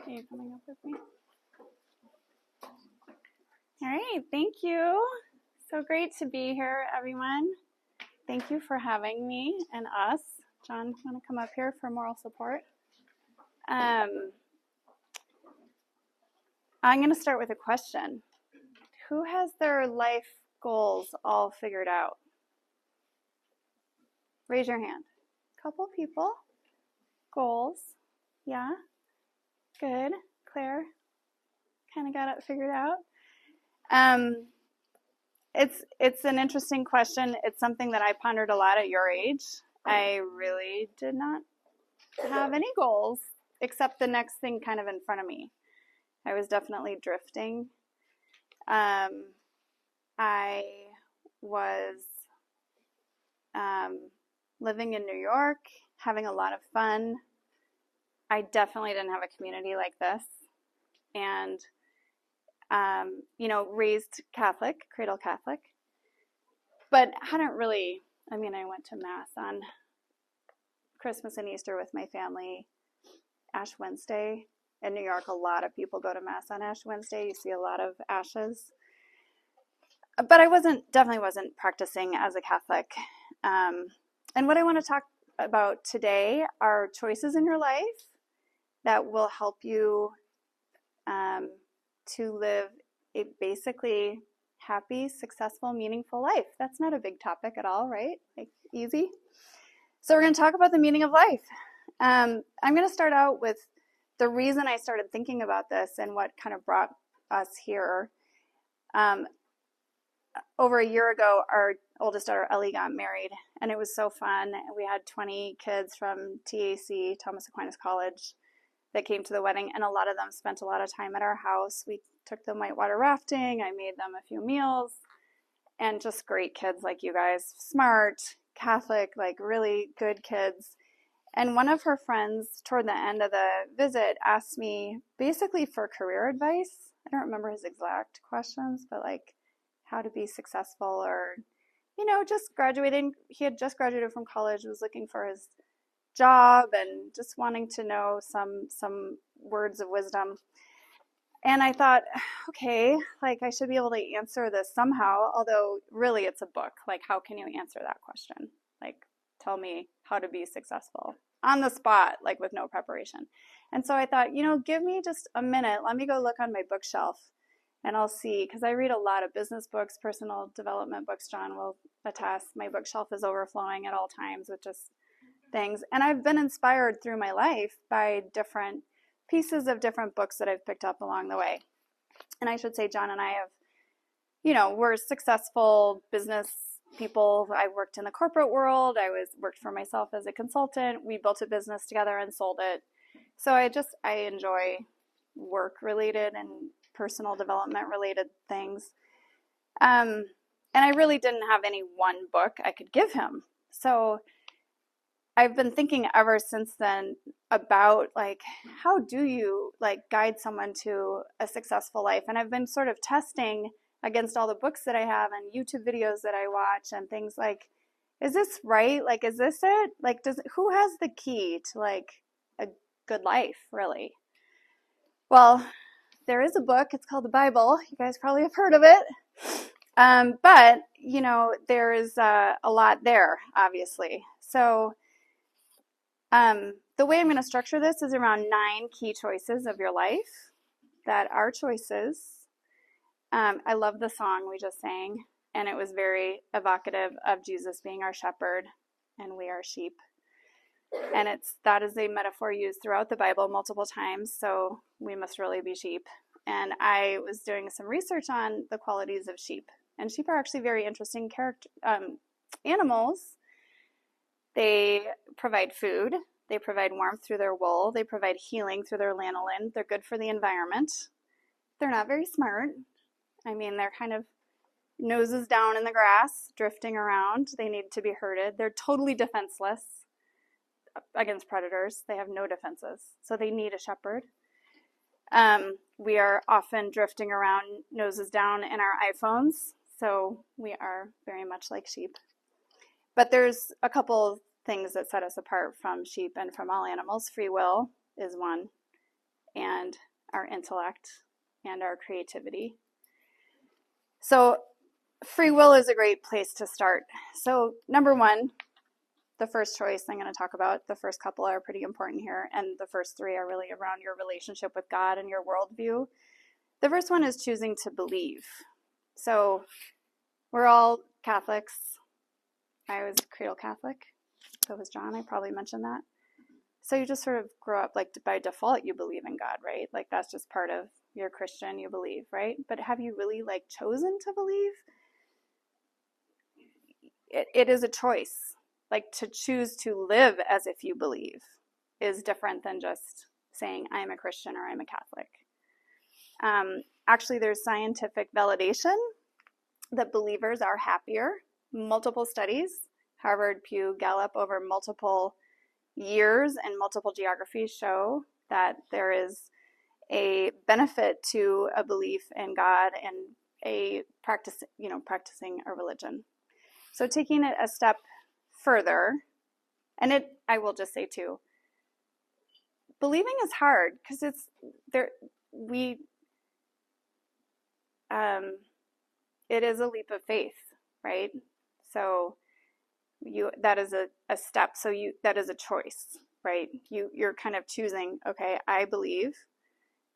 Are you coming up with me? All right, thank you. So great to be here, everyone. Thank you for having me and us. John, you want to come up here for moral support? I'm going to start with a question. Who has their life goals all figured out? Raise your hand. Couple people. Goals. Yeah. Good. Claire kind of got it figured out. It's an interesting question. It's something that I pondered a lot at your age. I really did not have any goals except the next thing kind of in front of me. I was definitely drifting. I was living in New York, having a lot of fun. I definitely didn't have a community like this. And, raised Catholic, cradle Catholic. But hadn't really, I went to Mass on Christmas and Easter with my family. Ash Wednesday. In New York, a lot of people go to Mass on Ash Wednesday. You see a lot of ashes. But I definitely wasn't practicing as a Catholic. And what I want to talk about today are choices in your life that will help you to live a basically happy, successful, meaningful life. That's not a big topic at all, right? Like easy. So we're going to talk about the meaning of life. I'm going to start out with the reason I started thinking about this and what kind of brought us here. Over a year ago, our oldest daughter, Ellie, got married, and it was so fun. We had 20 kids from TAC, Thomas Aquinas College, that came to the wedding, and a lot of them spent a lot of time at our house. We took them whitewater rafting. I made them a few meals, and just great kids like you guys, smart, Catholic, like really good kids. And one of her friends, toward the end of the visit, asked me basically for career advice. I don't remember his exact questions, but like how to be successful or, just graduating. He had just graduated from college, was looking for his job and just wanting to know some words of wisdom. And I thought, okay, like I should be able to answer this somehow, although really it's a book. Like, how can you answer that question? Like, tell me how to be successful on the spot, like with no preparation. And so I thought, give me just a minute. Let me go look on my bookshelf and I'll see, because I read a lot of business books, personal development books. John will attest. My bookshelf is overflowing at all times with just things. And I've been inspired through my life by different pieces of different books that I've picked up along the way. And I should say, John and I have, we're successful business people. I worked in the corporate world. Worked for myself as a consultant. We built a business together and sold it. So I enjoy work related and personal development related things. And I really didn't have any one book I could give him. So I've been thinking ever since then about like, how do you like guide someone to a successful life? And I've been sort of testing against all the books that I have and YouTube videos that I watch and things like, is this right? Like, is this it? Like, who has the key to like a good life, really? Well, there is a book. It's called the Bible. You guys probably have heard of it. But, there is a lot there, obviously. So the way I'm going to structure this is around 9 key choices of your life that are choices. I love the song we just sang, and it was very evocative of Jesus being our shepherd and we are sheep. And that is a metaphor used throughout the Bible multiple times, so we must really be sheep. And I was doing some research on the qualities of sheep. And sheep are actually very interesting animals. They provide food. They provide warmth through their wool. They provide healing through their lanolin. They're good for the environment. They're not very smart. They're kind of noses down in the grass, drifting around. They need to be herded. They're totally defenseless against predators. They have no defenses. So they need a shepherd. We are often drifting around noses down in our iPhones. So we are very much like sheep. But there's a couple things that set us apart from sheep and from all animals. Free will is one. and our intellect and our creativity. So free will is a great place to start. So number one, the first choice I'm going to talk about, the first couple are pretty important here, and the first three are really around your relationship with God and your worldview. The first one is choosing to believe. So we're all Catholics. I was cradle Catholic. So was John. I probably mentioned that. So you just sort of grow up, like by default, you believe in God, right? Like that's just part of your Christian, you believe, right? But have you really like chosen to believe? It is a choice. Like to choose to live as if you believe is different than just saying I'm a Christian or I'm a Catholic. Actually, there's scientific validation that believers are happier. Multiple studies, Harvard, Pew, Gallup, over multiple years and multiple geographies show that there is a benefit to a belief in God and a practice, practicing a religion. So taking it a step further, and I will just say too, believing is hard because it's there. It is a leap of faith, right? So that is a step. So that is a choice, right? You're kind of choosing, okay, I believe.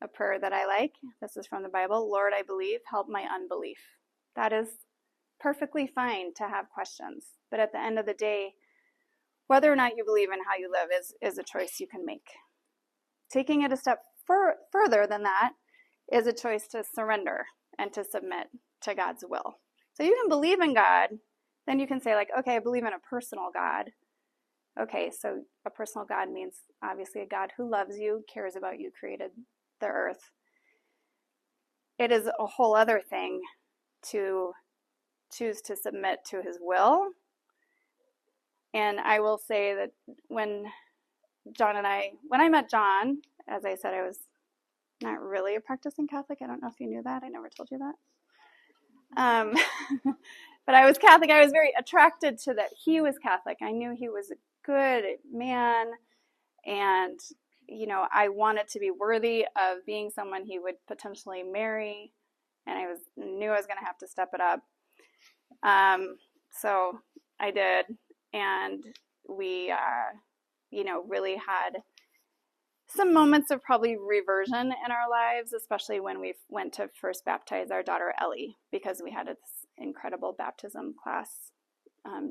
A prayer that I like, this is from the Bible, Lord, I believe, help my unbelief. That is perfectly fine to have questions. But at the end of the day, whether or not you believe in how you live is a choice you can make. Taking it a step further than that is a choice to surrender and to submit to God's will. So you can believe in God, then you can say like, okay, I believe in a personal God. Okay, so a personal God means obviously a God who loves you, cares about you, created the earth. It is a whole other thing to choose to submit to his will. And I will say that when I met John, as I said, I was not really a practicing Catholic. I don't know if you knew that. I never told you that. But I was Catholic. I was very attracted to that he was Catholic. I knew he was a good man, and I wanted to be worthy of being someone he would potentially marry, and I knew I was going to have to step it up. So I did, and we, really had some moments of probably reversion in our lives, especially when we went to first baptize our daughter Ellie, because we had this incredible baptism class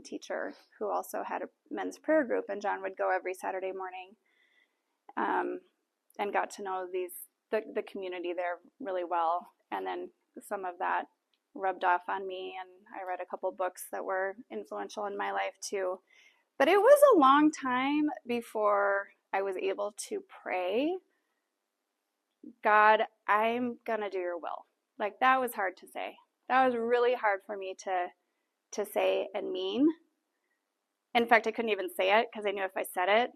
teacher who also had a men's prayer group, and John would go every Saturday morning, and got to know the community there really well. And then some of that rubbed off on me, and I read a couple books that were influential in my life too. But it was a long time before I was able to pray, God, I'm gonna do your will. Like that was hard to say. That was really hard for me to say and mean. In fact, I couldn't even say it because I knew if I said it,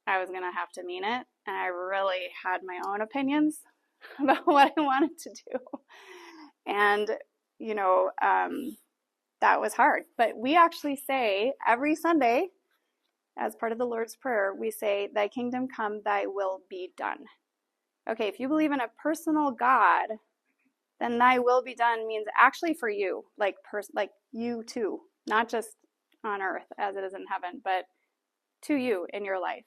I was gonna have to mean it. And I really had my own opinions about what I wanted to do. And, that was hard. But we actually say every Sunday, as part of the Lord's Prayer, we say, thy kingdom come, thy will be done. Okay, if you believe in a personal God, then thy will be done means actually for you, like you too, not just on earth as it is in heaven, but to you in your life.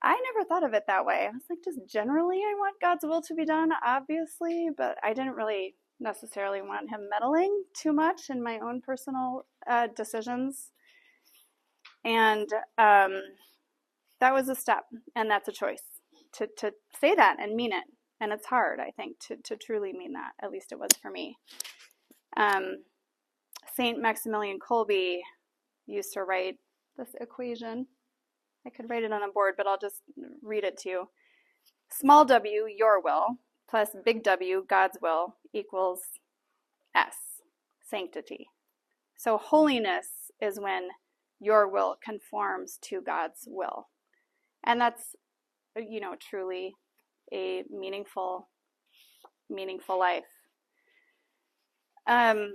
I never thought of it that way. I was like, just generally I want God's will to be done, obviously, but I didn't really necessarily want him meddling too much in my own personal decisions. And that was a step, and that's a choice to say that and mean it. And it's hard, I think, to truly mean that. At least it was for me. Saint Maximilian Kolbe used to write this equation. I could write it on a board, but I'll just read it to you. Small w, your will, plus big W, God's will, equals S, sanctity. So holiness is when your will conforms to God's will. And that's, truly a meaningful life. I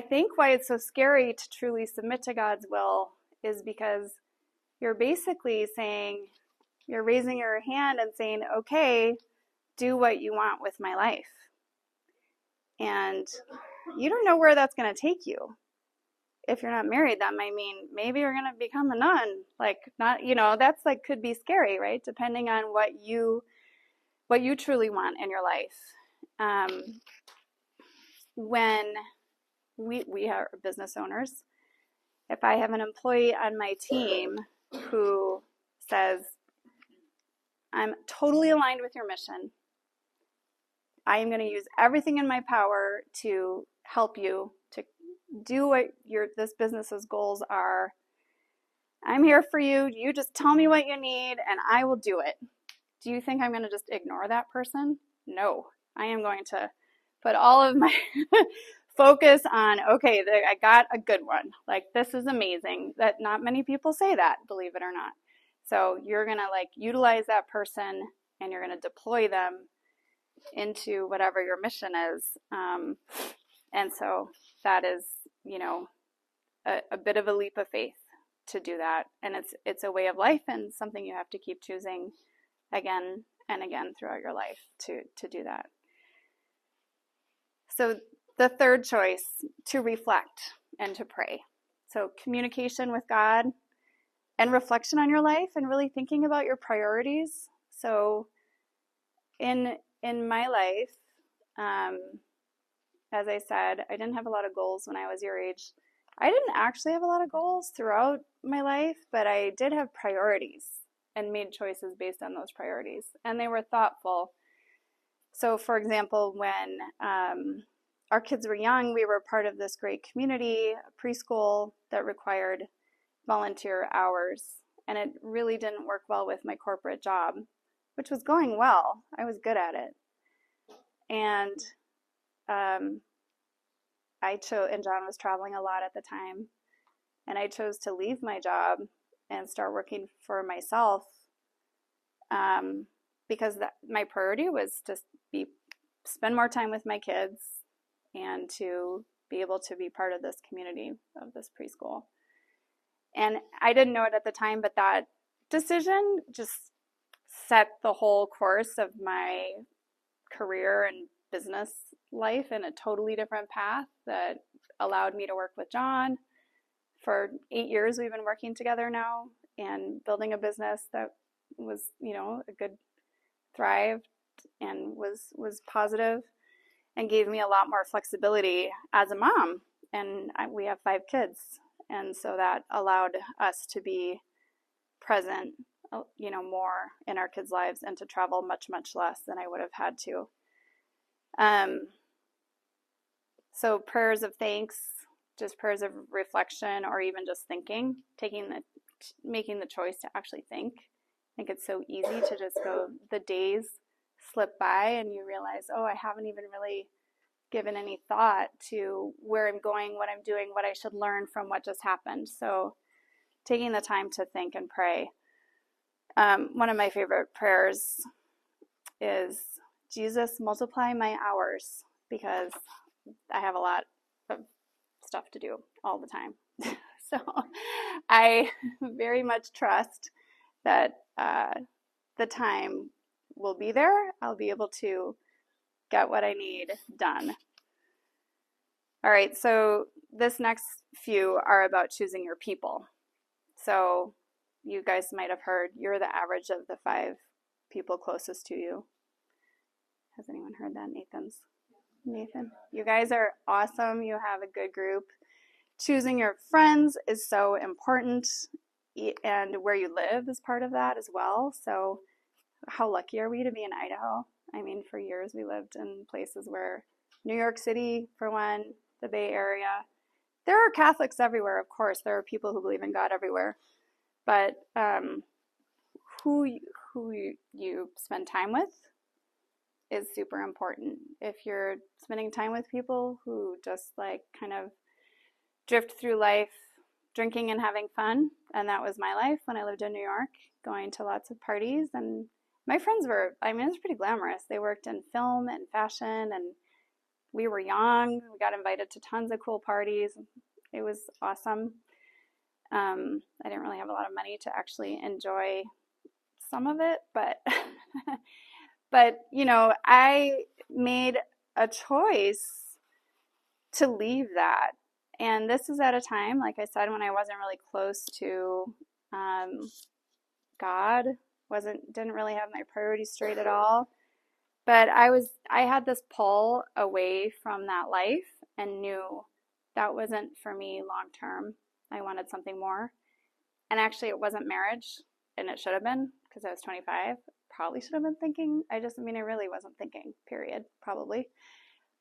think why it's so scary to truly submit to God's will is because you're basically saying, You're raising your hand and saying, okay, do what you want with my life. And you don't know where that's going to take you. If you're not married, that might mean maybe you're going to become a nun. Like, not, that's like could be scary, right? Depending on what you truly want in your life. When we are business owners, if I have an employee on my team who says, I'm totally aligned with your mission, I am going to use everything in my power to help you to do what this business's goals are. I'm here for you. You just tell me what you need and I will do it. Do you think I'm going to just ignore that person? No. I am going to put all of my focus on, okay, I got a good one. Like, this is amazing. That not many people say that, believe it or not. So you're going to utilize that person and you're going to deploy them into whatever your mission is. And so that is, a bit of a leap of faith to do that. And it's a way of life and something you have to keep choosing again and again throughout your life to do that. So the third choice, to reflect and to pray. So communication with God and reflection on your life and really thinking about your priorities. So in my life, as I said, I didn't have a lot of goals when I was your age. I didn't actually have a lot of goals throughout my life, but I did have priorities and made choices based on those priorities. And they were thoughtful. So for example, when our kids were young, we were part of this great community, a preschool that required volunteer hours. And it really didn't work well with my corporate job, which was going well. I was good at it. And and John was traveling a lot at the time, and I chose to leave my job and start working for myself because my priority was to spend more time with my kids and to be able to be part of this community of this preschool. And I didn't know it at the time, but that decision just set the whole course of my career and business life in a totally different path that allowed me to work with John. For 8 years, we've been working together now and building a business that was, a good thrived and was positive and gave me a lot more flexibility as a mom. And we have 5 kids. And so that allowed us to be present, more in our kids' lives and to travel much, much less than I would have had to. So prayers of thanks, just prayers of reflection, or even just thinking, making the choice to actually think. I think it's so easy to just go, the days slip by and you realize, oh, I haven't even really given any thought to where I'm going, what I'm doing, what I should learn from what just happened. So taking the time to think and pray. One of my favorite prayers is, Jesus, multiply my hours, because I have a lot of stuff to do all the time. So I very much trust that the time will be there. I'll be able to get what I need done. All right, so this next few are about choosing your people. So you guys might have heard you're the average of the 5 people closest to you. Has anyone heard that? Nathan, you guys are awesome. You have a good group. Choosing your friends is so important, and where you live is part of that as well. So how lucky are we to be in Idaho? I mean, for years we lived in places where New York City, for one, the Bay Area. There are Catholics everywhere, of course. There are people who believe in God everywhere. But who you spend time with is super important. If you're spending time with people who just kind of drift through life drinking and having fun, and that was my life when I lived in New York, going to lots of parties, and my friends were, it was pretty glamorous. They worked in film and fashion, and we were young. We got invited to tons of cool parties. It was awesome. I didn't really have a lot of money to actually enjoy some of it, but but I made a choice to leave that. And this is at a time, like I said, when I wasn't really close to God, didn't really have my priorities straight at all. But I had this pull away from that life and knew that wasn't for me long term. I wanted something more. And actually it wasn't marriage, and it should have been, because I was 25. Probably should have been thinking. I really wasn't thinking, period, probably.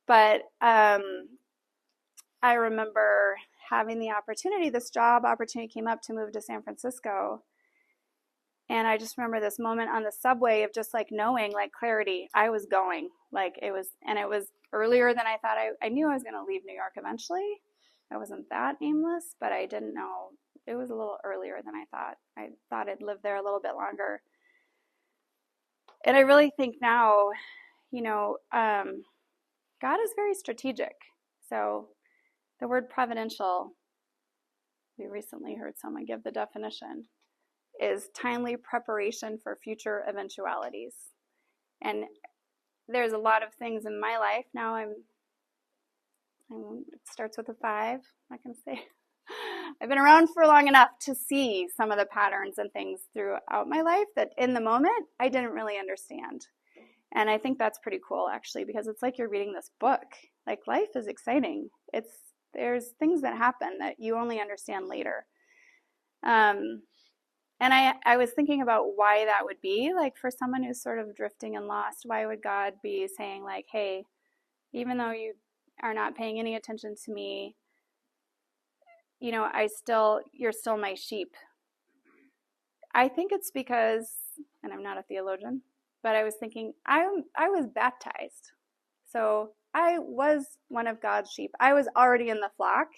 But I remember having the opportunity, this job opportunity came up to move to San Francisco. And I just remember this moment on the subway of just like knowing, like clarity, I was going. Like it was earlier than I thought. I knew I was going to leave New York eventually. I wasn't that aimless, but I didn't know. It was a little earlier than I thought. I thought I'd live there a little bit longer. And I really think now, God is very strategic. So the word providential, we recently heard someone give the definition, is timely preparation for future eventualities. And there's a lot of things in my life now. It starts with a 5. I can say I've been around for long enough to see some of the patterns and things throughout my life that in the moment I didn't really understand. And I think that's pretty cool, actually, because it's like you're reading this book. Like, life is exciting. There's things that happen that you only understand later. And I was thinking about why that would be. Like, for someone who's sort of drifting and lost, why would God be saying, like, hey, even though you are not paying any attention to me, you're still my sheep. I think it's because, and I'm not a theologian, but I was thinking, I was baptized. So I was one of God's sheep. I was already in the flock,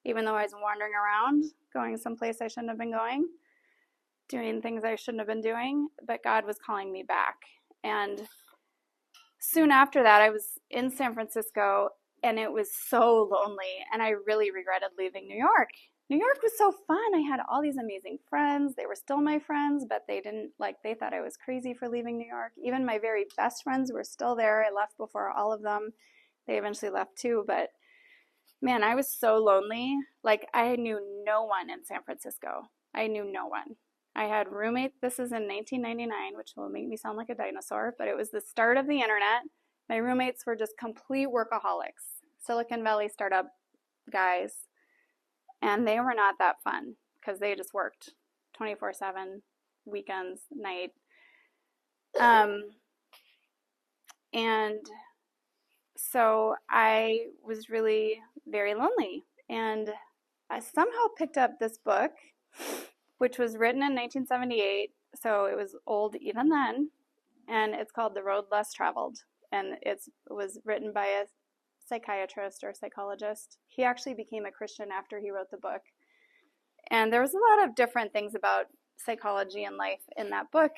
even though I was wandering around, going someplace I shouldn't have been going, doing things I shouldn't have been doing, but God was calling me back. And soon after that, I was in San Francisco, and it was so lonely, and I really regretted leaving New York. New York was so fun. I had all these amazing friends. They were still my friends, but they thought I was crazy for leaving New York. Even my very best friends were still there. I left before all of them. They eventually left too, but man, I was so lonely. Like, I knew no one in San Francisco. I knew no one. I had roommates. This is in 1999, which will make me sound like a dinosaur, but it was the start of the internet. My roommates were just complete workaholics, Silicon Valley startup guys, and they were not that fun because they just worked 24/7, weekends, night. And so I was really very lonely, and I somehow picked up this book, which was written in 1978, so it was old even then, and it's called The Road Less Traveled, and it was written by a psychiatrist or psychologist. He actually became a Christian after he wrote the book, and there was a lot of different things about psychology and life in that book.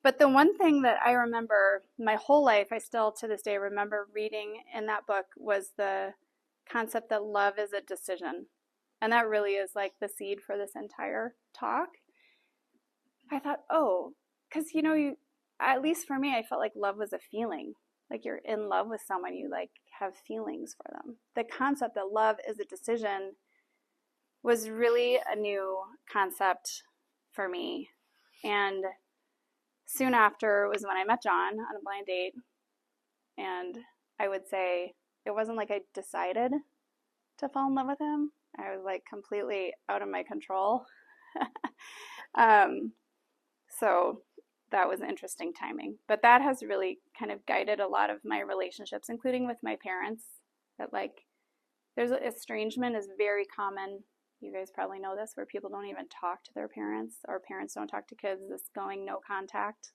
But the one thing that I remember my whole life, I still to this day remember reading in that book, was the concept that love is a decision. And that really is like the seed for this entire talk. I thought, because at least for me, I felt like love was a feeling. Like, you're in love with someone, you like have feelings for them. The concept that love is a decision was really a new concept for me. And soon after was when I met John on a blind date. And I would say it wasn't like I decided to fall in love with him. I was like completely out of my control. So that was interesting timing. But that has really kind of guided a lot of my relationships, including with my parents. That there's estrangement is very common. You guys probably know this, where people don't even talk to their parents, or parents don't talk to kids, this going no contact.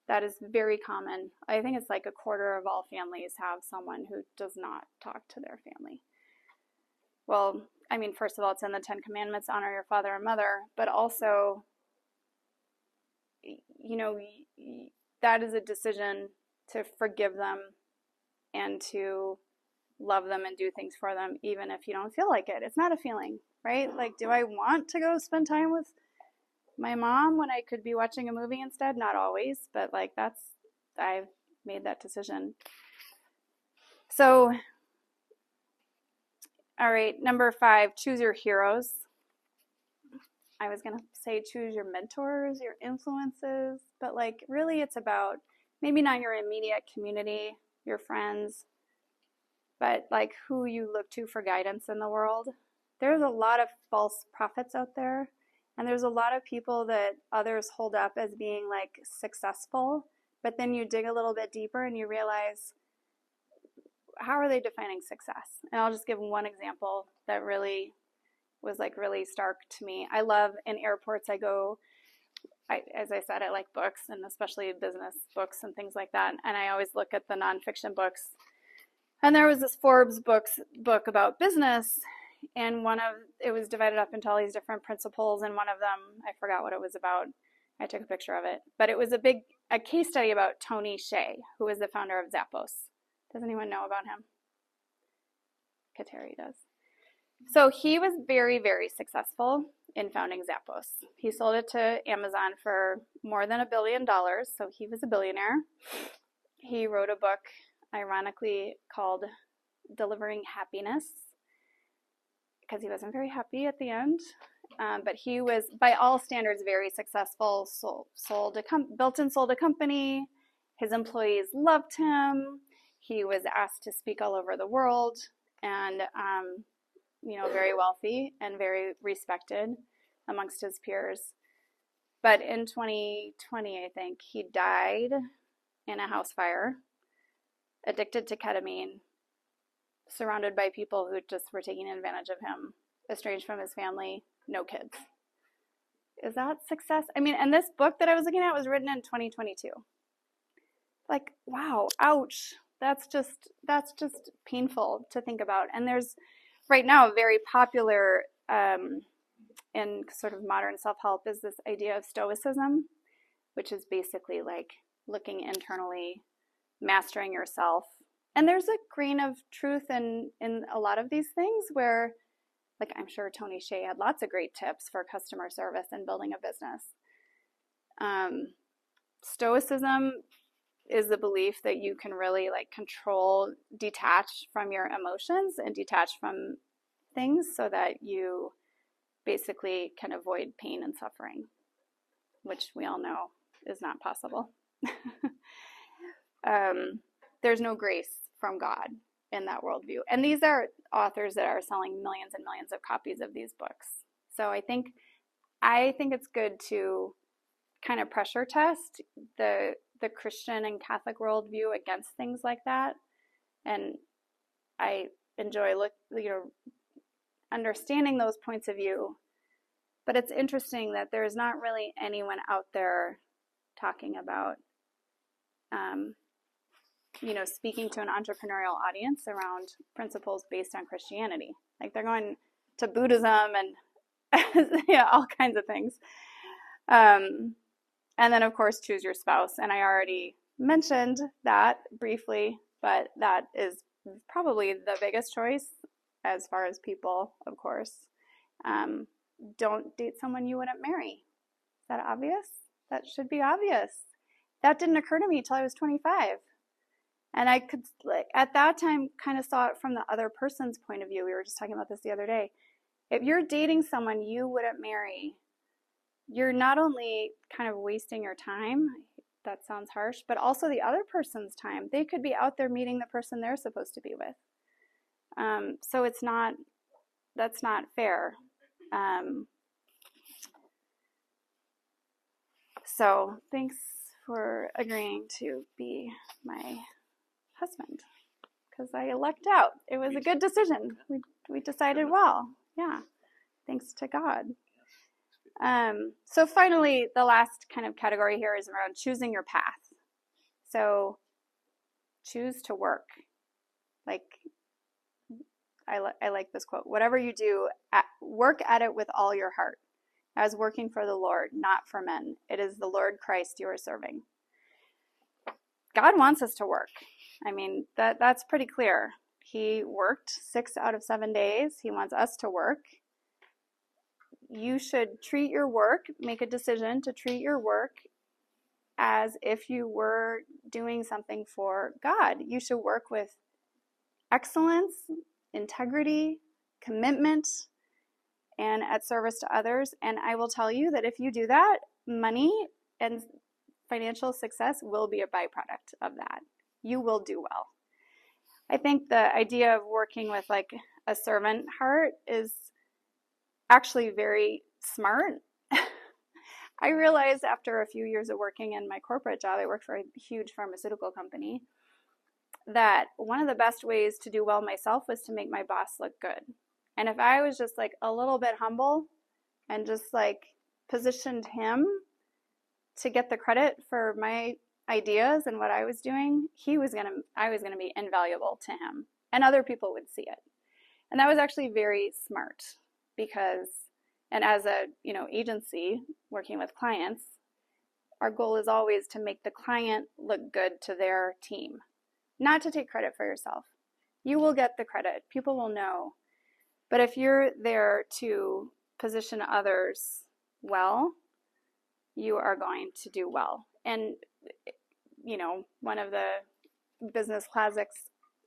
That is very common. I think it's like 1/4 of all families have someone who does not talk to their family. Well, I mean, first of all, it's in the 10 Commandments, honor your father and mother, but also, that is a decision to forgive them and to love them and do things for them, even if you don't feel like it. It's not a feeling, right? Like, do I want to go spend time with my mom when I could be watching a movie instead. Not always, but like I've made that decision. So, all right, number 5, choose your heroes. I was going to say choose your mentors, your influences, but like really it's about maybe not your immediate community, your friends, but like who you look to for guidance in the world. There's a lot of false prophets out there, and there's a lot of people that others hold up as being like successful, but then you dig a little bit deeper and you realize, how are they defining success? And I'll just give one example that really was like really stark to me. I love in airports, as I said, I like books, and especially business books and things like that. And I always look at the nonfiction books. And there was this Forbes book about business, and it was divided up into all these different principles, and one of them, I forgot what it was about. I took a picture of it, but it was a case study about Tony Hsieh, who was the founder of Zappos. Does anyone know about him? Kateri does. So he was very, very successful in founding Zappos. He sold it to Amazon for more than $1 billion, so he was a billionaire. He wrote a book, ironically, called Delivering Happiness, because he wasn't very happy at the end. But he was, by all standards, very successful, built and sold a company. His employees loved him. He was asked to speak all over the world, and very wealthy and very respected amongst his peers. But in 2020, I think, he died in a house fire, addicted to ketamine, surrounded by people who just were taking advantage of him, estranged from his family, no kids. Is that success? I mean, and this book that I was looking at was written in 2022. Like, wow, ouch. That's just painful to think about. And there's right now very popular in sort of modern self-help is this idea of stoicism, which is basically like looking internally, mastering yourself. And there's a grain of truth in a lot of these things where, like, I'm sure Tony Hsieh had lots of great tips for customer service and building a business. Stoicism is the belief that you can really like detach from your emotions and detach from things so that you basically can avoid pain and suffering, which we all know is not possible. There's no grace from God in that worldview. And these are authors that are selling millions and millions of copies of these books. So I think it's good to kind of pressure test the Christian and Catholic worldview against things like that. And I enjoy understanding those points of view. But it's interesting that there's not really anyone out there talking about speaking to an entrepreneurial audience around principles based on Christianity. Like they're going to Buddhism and all kinds of things. And then, of course, choose your spouse. And I already mentioned that briefly, but that is probably the biggest choice as far as people, of course. Don't date someone you wouldn't marry. Is that obvious? That should be obvious. That didn't occur to me until I was 25. And I could, at that time, kind of saw it from the other person's point of view. We were just talking about this the other day. If you're dating someone you wouldn't marry, you're not only kind of wasting your time, that sounds harsh, but also the other person's time. They could be out there meeting the person they're supposed to be with. So that's not fair. So thanks for agreeing to be my husband, because I lucked out. It was a good decision. We decided well. Yeah, thanks to God. So finally, the last kind of category here is around choosing your path. So choose to work. Like, I like this quote. Whatever you do, work at it with all your heart, as working for the Lord, not for men. It is the Lord Christ you are serving. God wants us to work. I mean, that's pretty clear. He worked 6 out of 7 days. He wants us to work. you should treat your work, make a decision to treat your work as if you were doing something for God. You should work with excellence, integrity, commitment, and at service to others. And I will tell you that if you do that, money and financial success will be a byproduct of that. You will do well. I think the idea of working with like a servant heart is actually very smart. I realized after a few years of working in my corporate job, I worked for a huge pharmaceutical company, that one of the best ways to do well myself was to make my boss look good. And if I was just like a little bit humble and just like positioned him to get the credit for my ideas and what I was doing, I was gonna be invaluable to him, and other people would see it. And that was actually very smart, because, and as a agency working with clients, our goal is always to make the client look good to their team, not to take credit for yourself. You will get the credit. People will know. But if you're there to position others well, you are going to do well. And, one of the business classics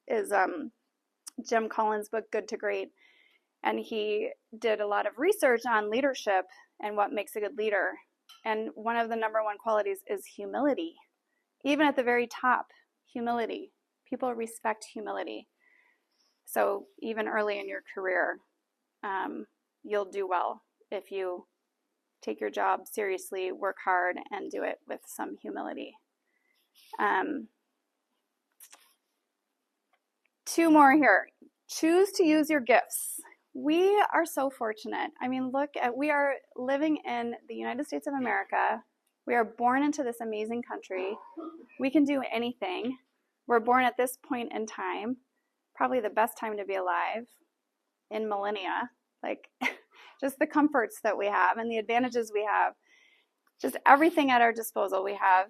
is Jim Collins' book, Good to Great. And he did a lot of research on leadership and what makes a good leader. And one of the number one qualities is humility. Even at the very top, humility. People respect humility. So even early in your career, you'll do well if you take your job seriously, work hard, and do it with some humility. Two more here. Choose to use your gifts. We are so fortunate. I mean, we are living in the United States of America. We are born into this amazing country. We can do anything. We're born at this point in time, probably the best time to be alive in millennia. Like, just the comforts that we have and the advantages we have, just everything at our disposal we have.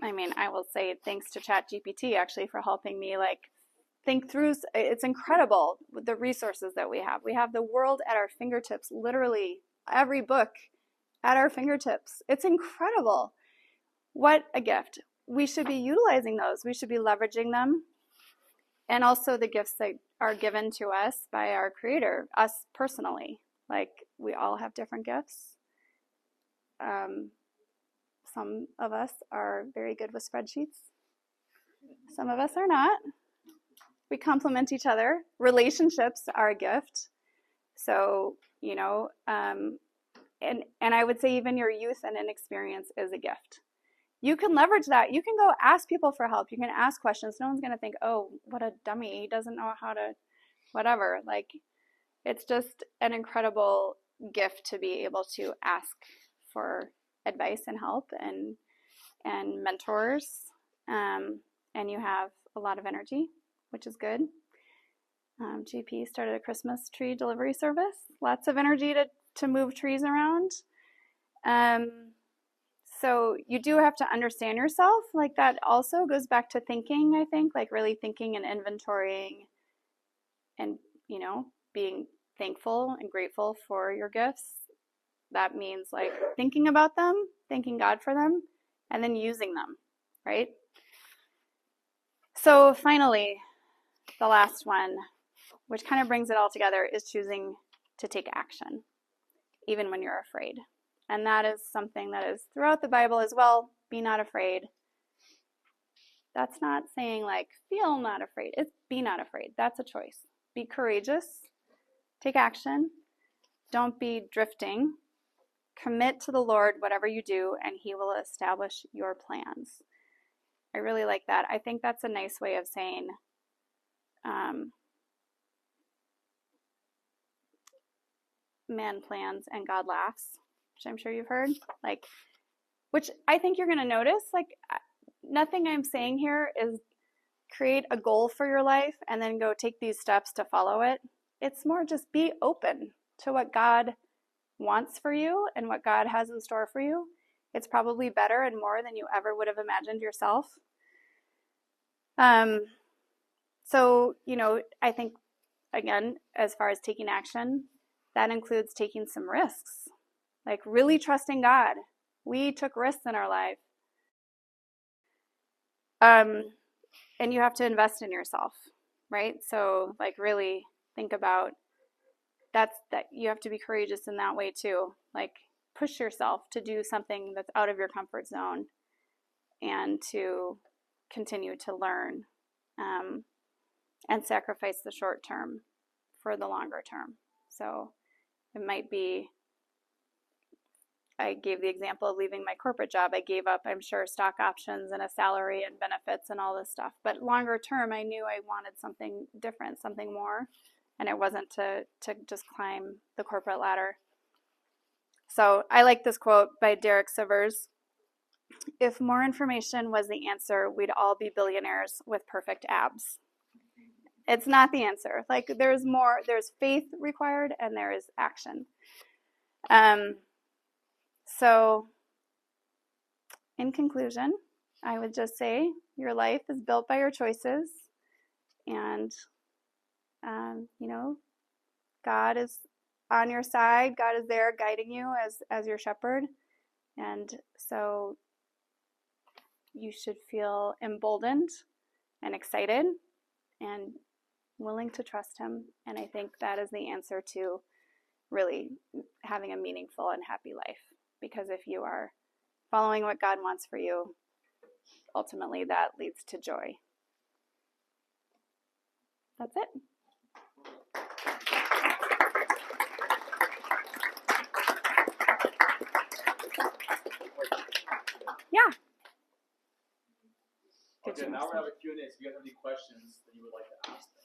I mean, I will say thanks to ChatGPT actually for helping me think through. It's incredible the resources that we have. We have the world at our fingertips, literally every book at our fingertips. It's incredible. What a gift. We should be utilizing those. We should be leveraging them. And also the gifts that are given to us by our Creator, us personally. Like, we all have different gifts. Some of us are very good with spreadsheets. Some of us are not. We complement each other. Relationships are a gift. So, and I would say even your youth and inexperience is a gift. You can leverage that. You can go ask people for help. You can ask questions. No one's going to think, oh, what a dummy. He doesn't know how to, whatever. Like, it's just an incredible gift to be able to ask for advice and help and mentors. And you have a lot of energy, which is good. GP started a Christmas tree delivery service. Lots of energy to move trees around. So you do have to understand yourself. Like, that also goes back to thinking, I think, like really thinking and inventorying and, being thankful and grateful for your gifts. That means like thinking about them, thanking God for them, and then using them, right? So finally, the last one, which kind of brings it all together, is choosing to take action, even when you're afraid. And that is something that is throughout the Bible as well. Be not afraid. That's not saying like, feel not afraid. It's be not afraid. That's a choice. Be courageous. Take action. Don't be drifting. Commit to the Lord, whatever you do, and He will establish your plans. I really like that. I think that's a nice way of saying, man plans and God laughs, which I'm sure you've heard. Like, which I think you're going to notice. Like, nothing I'm saying here is create a goal for your life and then go take these steps to follow it. It's more just be open to what God wants for you and what God has in store for you. It's probably better and more than you ever would have imagined yourself. So, I think, again, as far as taking action, that includes taking some risks, like really trusting God. We took risks in our life. And you have to invest in yourself, right? So like really think about that you have to be courageous in that way too. Like push yourself to do something that's out of your comfort zone and to continue to learn, and sacrifice the short term for the longer term. So it might be, I gave the example of leaving my corporate job. I gave up, I'm sure, stock options and a salary and benefits and all this stuff. But longer term, I knew I wanted something different, something more. And it wasn't to just climb the corporate ladder. So I like this quote by Derek Sivers. If more information was the answer, we'd all be billionaires with perfect abs. It's not the answer. Like there's more, there's faith required and there is action. So in conclusion, I would just say your life is built by your choices, and God is on your side. God is there guiding you as your shepherd, and so you should feel emboldened and excited and willing to trust him. And I think that is the answer to really having a meaningful and happy life, because if you are following what God wants for you, ultimately that leads to joy. That's it. Yeah. Okay, now we have a Q&A. So if you guys have any questions that you would like to ask them,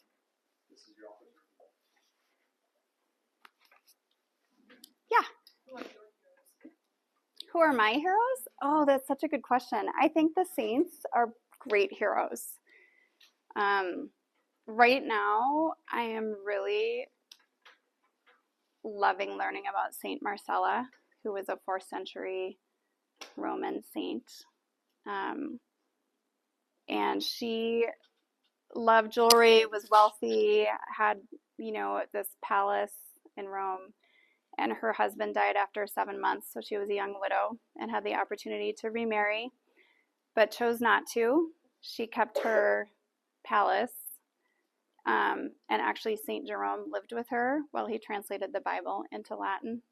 this is your opportunity. Yeah. Who are my heroes? Oh, that's such a good question. I think the saints are great heroes. Right now, I am really loving learning about Saint Marcella, who was a 4th century Roman saint. And she loved jewelry, was wealthy, had, this palace in Rome. And her husband died after 7 months, so she was a young widow and had the opportunity to remarry, but chose not to. She kept her palace, and actually St. Jerome lived with her while he translated the Bible into Latin.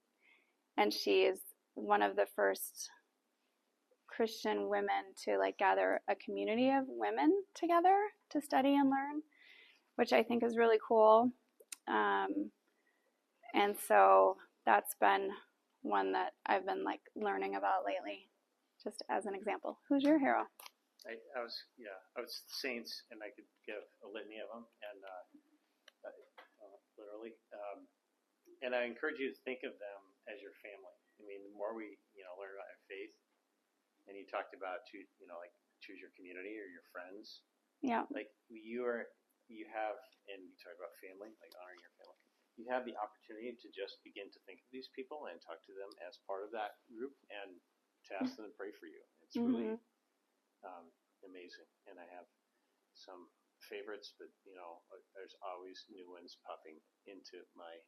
And she is one of the first Christian women to gather a community of women together to study and learn, which I think is really cool. And so that's been one that I've been learning about lately, just as an example. Who's your hero? I was saints, and I could give a litany of them, and literally. And I encourage you to think of them as your family. I mean, the more we learn about our faith, and you talked about choose your community or your friends. Yeah. You have, and you talk about family, honoring your family. You have the opportunity to just begin to think of these people and talk to them as part of that group, and to ask them to pray for you. It's really amazing. And I have some favorites, but there's always new ones popping into my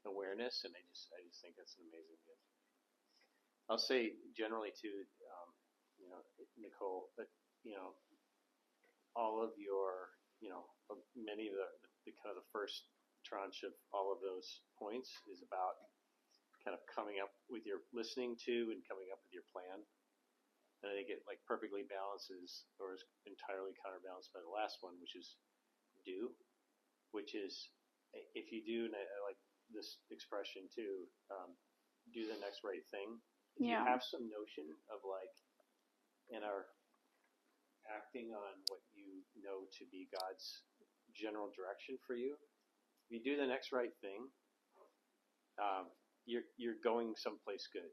awareness, and I just think that's an amazing gift. I'll say generally too, Nicole, but all of your, many of the kind of the first tranche of all of those points is about kind of coming up with your listening to and coming up with your plan. And I think it perfectly balances, or is entirely counterbalanced by the last one, which is do, which is if you do, and I like this expression too, do the next right thing. If you have some notion of and are acting on what you know to be God's general direction for you, if you do the next right thing, you're going someplace good.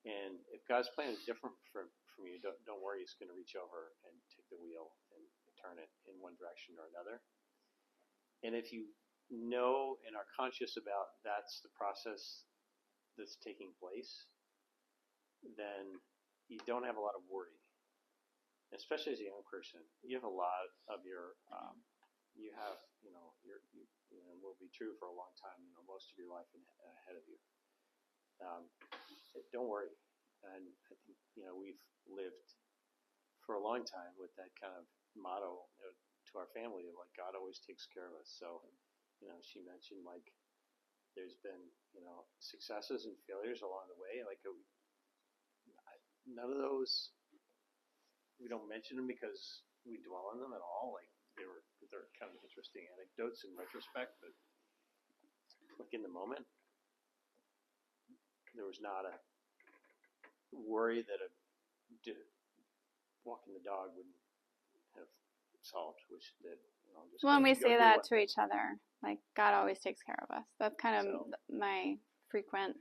And if God's plan is different from you, don't worry, He's going to reach over and take the wheel and turn it in one direction or another. And if you know and are conscious about that's the process that's taking place, then you don't have a lot of worry. Especially as a young person, you have a lot of your, you have, and will be true for a long time, most of your life ahead of you. Don't worry. And I think, we've lived for a long time with that kind of motto to our family of like, God always takes care of us. So, she mentioned like there's been, successes and failures along the way. Like none of those, we don't mention them because we dwell on them at all. Like they're kind of interesting anecdotes in retrospect, but like in the moment, there was not a worry that walking the dog would have solved, which it did. Just Well, and we go say do that what- to each other. Like, God always takes care of us. That's kind of So- my frequent.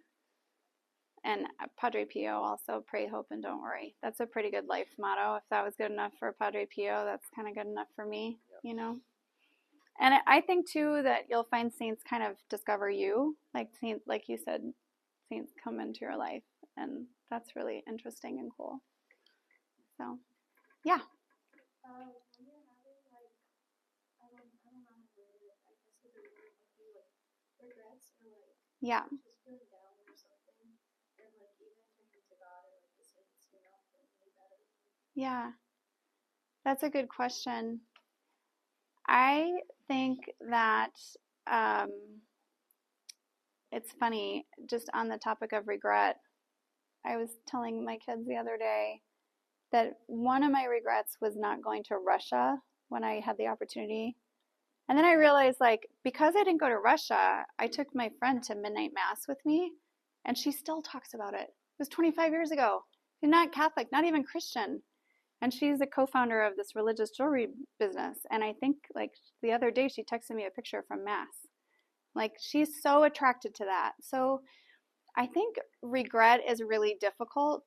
And Padre Pio also, pray, hope, and don't worry. That's a pretty good life motto. If that was good enough for Padre Pio, that's kind of good enough for me, And I think, too, that you'll find saints kind of discover you. Like you said, saints come into your life. And that's really interesting and cool. So, yeah. When you're having like, I don't know how to word it. I guess the word might be like regrets or like Yeah. just feeling down or something, and like even turning to God and like the saints, feeling really better. Yeah. That's a good question. I think that it's funny, just on the topic of regret, I was telling my kids the other day that one of my regrets was not going to Russia when I had the opportunity. And then I realized, like, because I didn't go to Russia, I took my friend to midnight mass with me, and she still talks about it. It was 25 years ago. She's not Catholic, not even Christian. And she's the co-founder of this religious jewelry business. And I think, like, the other day she texted me a picture from mass. Like, she's so attracted to that. So I think regret is really difficult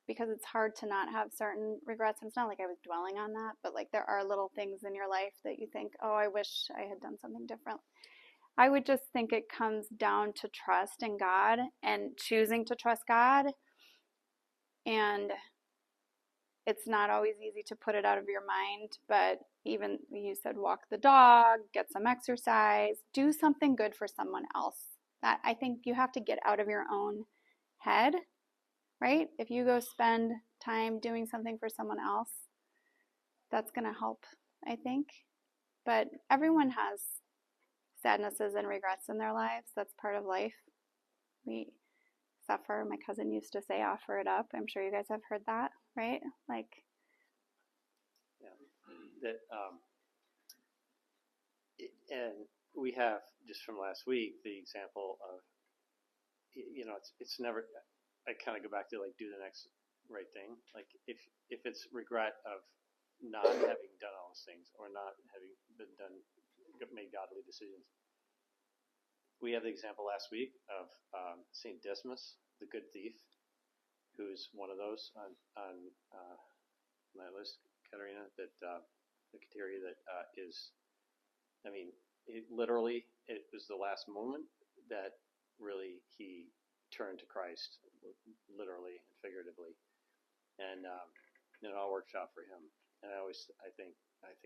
because it's hard to not have certain regrets. And it's not like I was dwelling on that, but like there are little things in your life that you think, oh, I wish I had done something different. I would just think it comes down to trust in God and choosing to trust God. And it's not always easy to put it out of your mind, but even you said walk the dog, get some exercise, do something good for someone else. That I think you have to get out of your own head, right? If you go spend time doing something for someone else, that's going to help, I think. But everyone has sadnesses and regrets in their lives. That's part of life. We suffer. My cousin used to say, offer it up. I'm sure you guys have heard that, right? Like, that and we have just from last week the example of it's never. I kind of go back to like do the next right thing. Like if it's regret of not having done all those things or not having made godly decisions. We have the example last week of Saint Dismas, the good thief, who's one of those on my list, Katerina, that the criteria that is. I mean, it was the last moment that really he turned to Christ, literally and figuratively, and it all worked out for him. And I think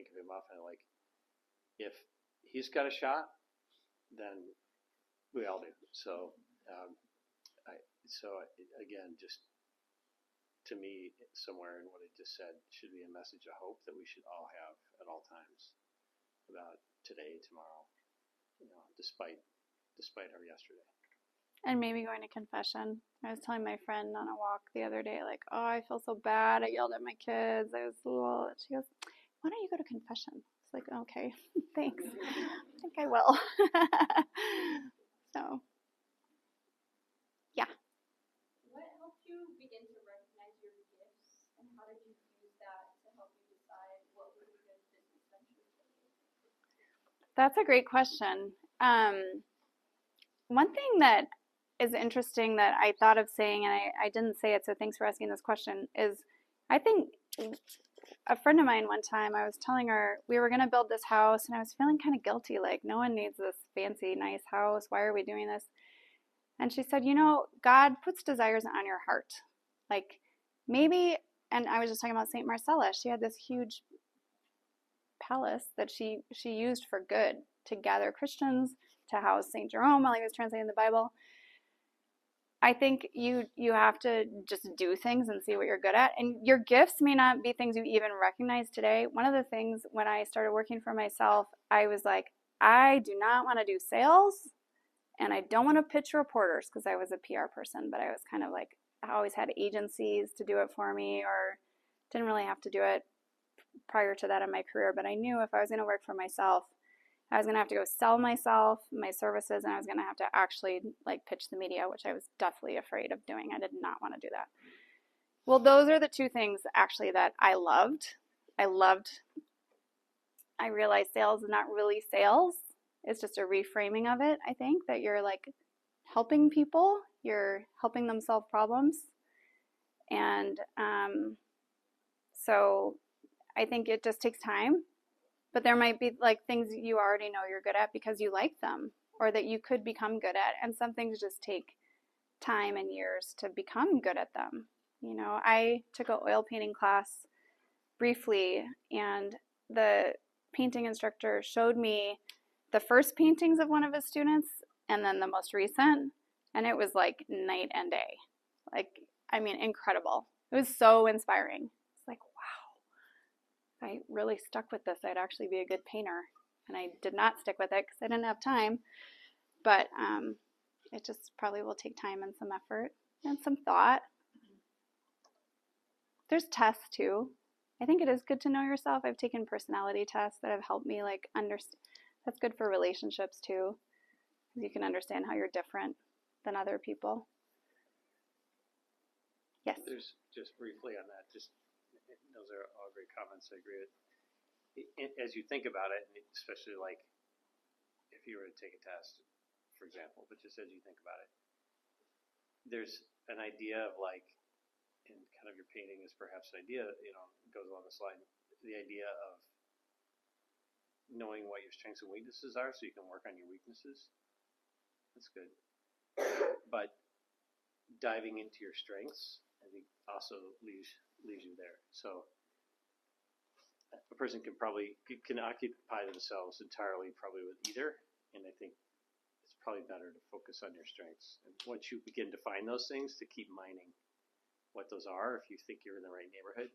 of him often like, if he's got a shot, then we all do. So, again, just to me, somewhere in what I just said should be a message of hope that we should all have at all times about today, tomorrow, despite our yesterday. and maybe going to confession. I was telling my friend on a walk the other day, like, oh, I feel so bad. I yelled at my kids. I was a little. She goes, why don't you go to confession? It's like, okay, thanks. I think I will. So, yeah. What helped you begin to recognize your gifts, and how did you use that to help you decide what was a good business venture for you? That's a great question. One thing that is interesting that I thought of saying, and I didn't say it, so thanks for asking this question, is I think a friend of mine one time, I was telling her we were going to build this house, and I was feeling kind of guilty, like no one needs this fancy, nice house. Why are we doing this? And she said, God puts desires on your heart. Like maybe, and I was just talking about St. Marcella. She had this huge palace that she used for good to gather Christians, to house St. Jerome while he was translating the Bible. I think you have to just do things and see what you're good at. And your gifts may not be things you even recognize today. One of the things when I started working for myself, I was like, I do not want to do sales and I don't want to pitch reporters because I was a PR person, but I was kind of like, I always had agencies to do it for me or didn't really have to do it prior to that in my career. But I knew if I was going to work for myself, I was going to have to go sell myself, my services, and I was going to have to actually like pitch the media, which I was deathly afraid of doing. I did not want to do that. Well, those are the two things actually that I loved. I realized sales is not really sales. It's just a reframing of it, I think, that you're like helping people, you're helping them solve problems. And so I think it just takes time. But there might be like things you already know you're good at because you like them or that you could become good at. And some things just take time and years to become good at them. You know, I took an oil painting class briefly and the painting instructor showed me the first paintings of one of his students and then the most recent. And it was like night and day. Like, I mean, incredible. It was so inspiring. It's like, wow, if I really stuck with this, I'd actually be a good painter. And I did not stick with it because I didn't have time. But it just probably will take time and some effort and some thought. There's tests too. I think it is good to know yourself. I've taken personality tests that have helped me like understand. That's good for relationships too. You can understand how you're different than other people. Yes. There's just briefly on that, just those are all great comments. I agree with. As you think about it, especially like if you were to take a test, for example, but just as you think about it, there's an idea of like, and kind of your painting is perhaps an idea, you know, goes along this line, the idea of knowing what your strengths and weaknesses are so you can work on your weaknesses. That's good. But diving into your strengths, I think also leaves you there. So a person can occupy themselves entirely probably with either, and I think it's probably better to focus on your strengths. And once you begin to find those things, to keep mining what those are, if you think you're in the right neighborhood,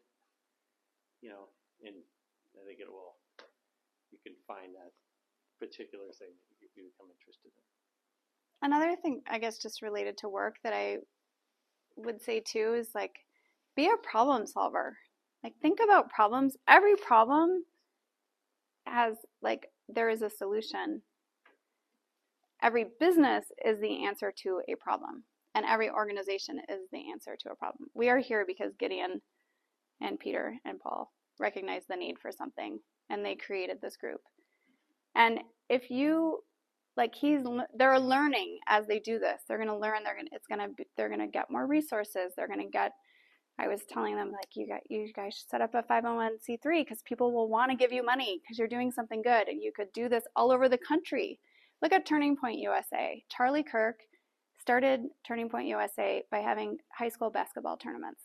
you know, and I think you can find that particular thing that you become interested in. Another thing, I guess, just related to work that I would say too is like, be a problem solver. Like, think about problems. Every problem has, like, there is a solution. Every business is the answer to a problem, and every organization is the answer to a problem. We are here because Gideon and Peter and Paul recognized the need for something, and they created this group. And if you, like, they're learning as they do this. They're going to learn. They're going to get more resources. They're going to get. I was telling them, like, you guys should set up a 501c3 because people will want to give you money because you're doing something good, and you could do this all over the country. Look at Turning Point USA. Charlie Kirk started Turning Point USA by having high school basketball tournaments.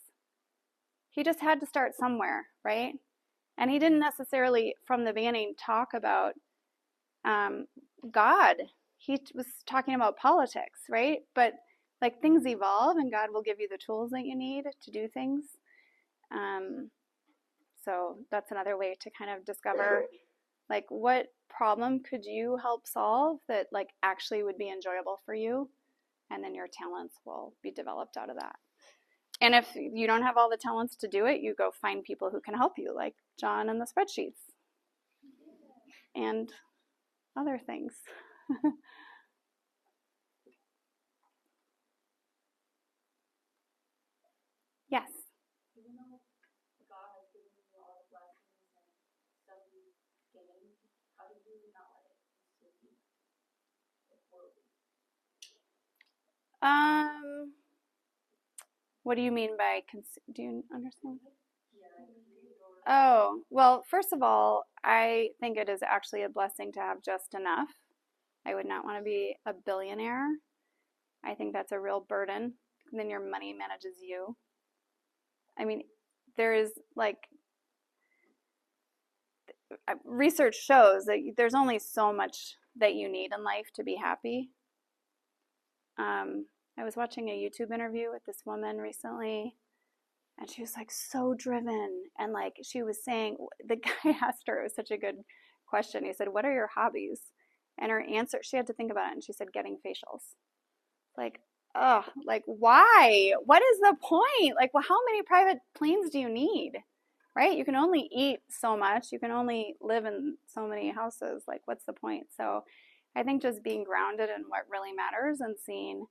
He just had to start somewhere, right? And he didn't necessarily, from the beginning, talk about God. He was talking about politics, right? But like, things evolve and God will give you the tools that you need to do things. So that's another way to kind of discover, like, what problem could you help solve that like actually would be enjoyable for you, and then your talents will be developed out of that. And if you don't have all the talents to do it, you go find people who can help you, like John and the spreadsheets and other things. Yes. Even though God has given you all the blessings and stuff you've gained, how did you not let it consume you? Like, worldly? What do you mean by do you understand? Oh, well, first of all, I think it is actually a blessing to have just enough. I would not want to be a billionaire. I think that's a real burden. And then your money manages you. I mean, there is like, research shows that there's only so much that you need in life to be happy. I was watching a YouTube interview with this woman recently, and she was like so driven, and like she was saying, the guy asked her, it was such a good question. He said, "What are your hobbies?" And her answer, she had to think about it, and she said, "Getting facials." Like, oh, like why? What is the point? Like, well, how many private planes do you need? Right? You can only eat so much. You can only live in so many houses. Like, what's the point? So I think just being grounded in what really matters and seeing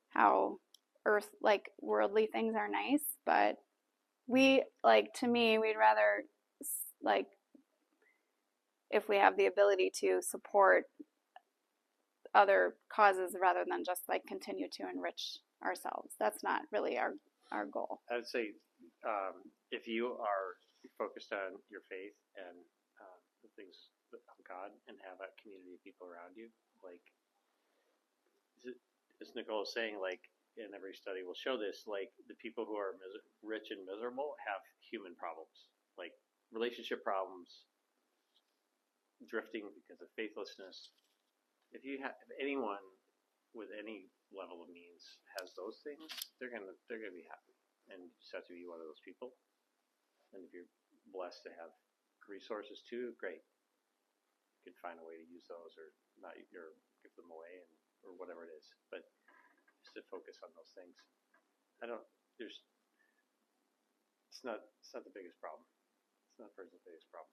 how earth, like worldly things are nice, but we, like, to me, we'd rather, like, if we have the ability to support other causes rather than just like continue to enrich ourselves. That's not really our goal. I would say if you are focused on your faith and the things of God and have a community of people around you, like as Nicole is saying, like, and every study will show this, like the people who are rich and miserable have human problems, like relationship problems, drifting because of faithlessness. If anyone with any level of means has those things, they're gonna be happy, and you just have to be one of those people. And if you're blessed to have resources too, great. You can find a way to use those, or not, or give them away, or whatever it is. But just to focus on those things. It's not the biggest problem. It's not the biggest problem.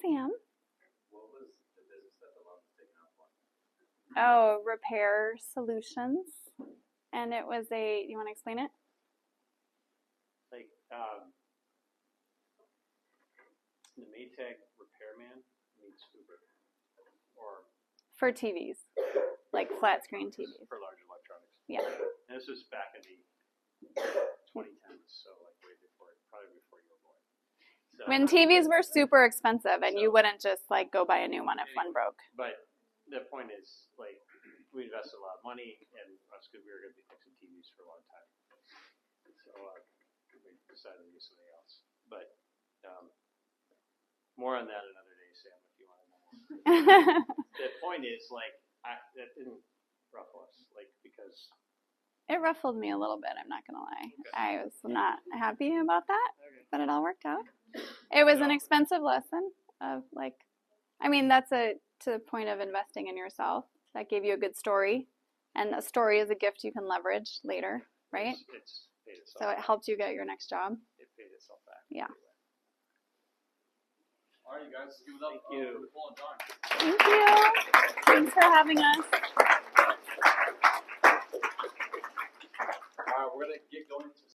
Sam? What was the business that the loan was taken out for? Oh, Repair Solutions. And it was you want to explain it? Like the Maytag repairman meets Uber, or For TVs, like flat screen TVs. for large electronics. Yeah. And this was back in the 2010s, so like way before, probably before you were born. So, When TVs were super expensive and you wouldn't just like go buy a new one if one broke. But the point is, like, we invested a lot of money, and that's because we were going to be fixing TVs for a long time. So we decided to do something else. But more on that another day, Sam, if you want to know more. The point is, like, that didn't ruffle us, like, because. It ruffled me a little bit, I'm not going to lie. Okay. I was not happy about that, Okay. but it all worked out. It was an expensive lesson of like, I mean, that's to the point of investing in yourself. That gave you a good story, and a story is a gift you can leverage later, right? It's paid itself So it back. helped you get your next job. It paid itself back. Yeah. All right, you guys, give it up Thank you. for Nicole and John. Thank you. Thanks for having us. All right, we're gonna get going to